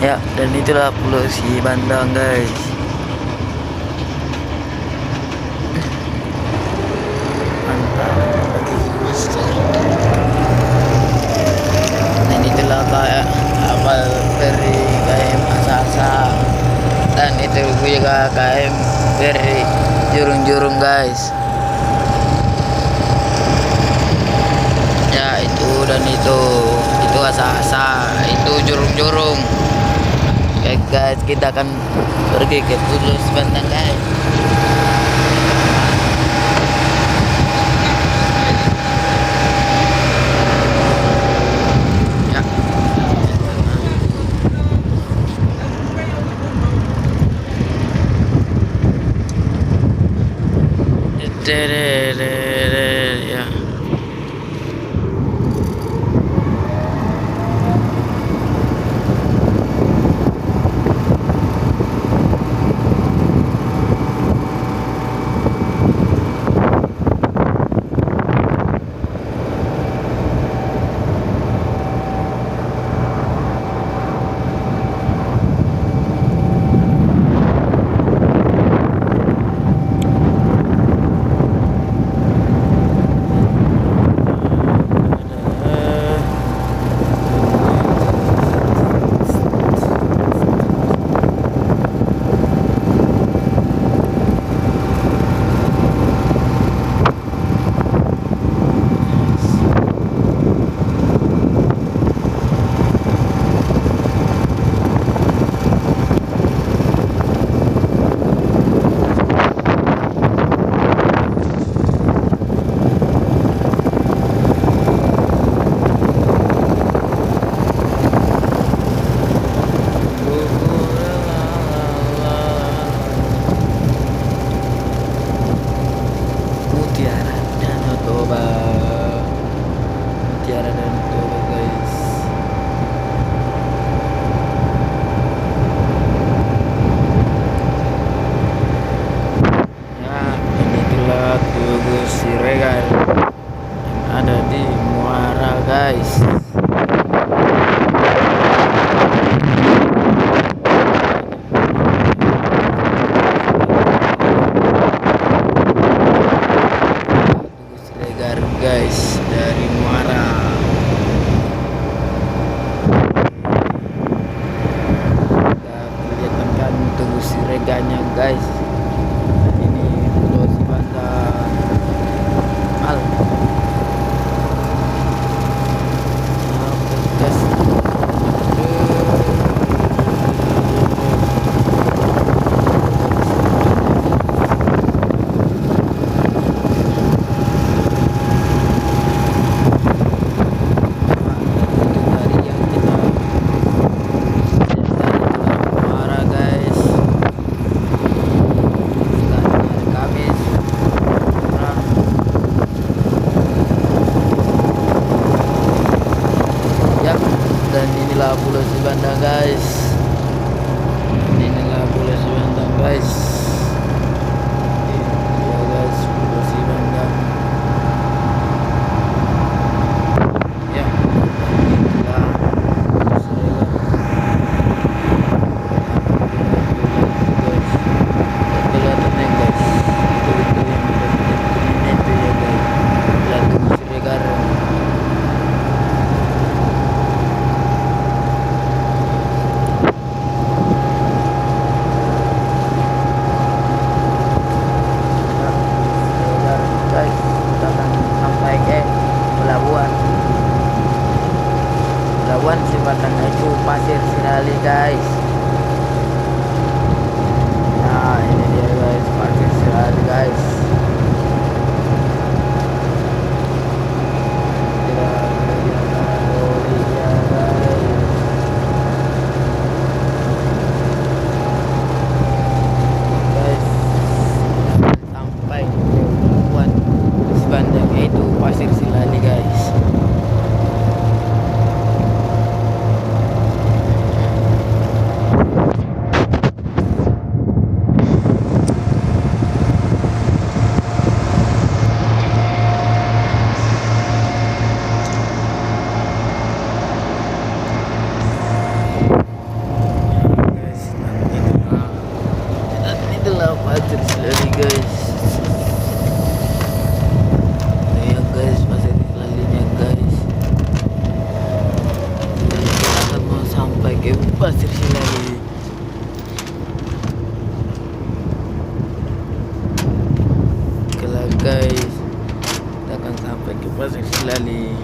Ya, dan itulah Pulau Sibandang guys. Mantap. Dan itulah kayak kapal feri KM Asasa. Dan itu juga KM feri Jurung-Jurung guys. Ya itu, dan itu Asa-Asa, itu Jurung-Jurung. Oke guys, kita akan pergi ke Pulau Sibandang guys. Ya. Mutiara Danau Toba guys. Ya, ini itulah Tugu Siregar yang ada di Muara guys. Guys, dari Muara. Kita kelihatan Tugu Sireganya guys. Ini Pulau Sibandang. Dan inilah Pulau Sibandang guys. Inilah Pulau Sibandang guys. Ya guys, Pulau Sibandang. Ya, inilah Pulau Sibandang. Kelihatan ya guys. Itu yang itu ya guys. Lihat Tugu Siregar. Pelabuhan Sibandang itu Pasir Sirali guys. Nah ini dia guys, Pasir Sirali guys. Guys, sampai pelabuhan Sibandang itu Pasir Sirali guys. ke Pasir Silali. Oke lah guys, kita akan sampai ke Pasir Silali.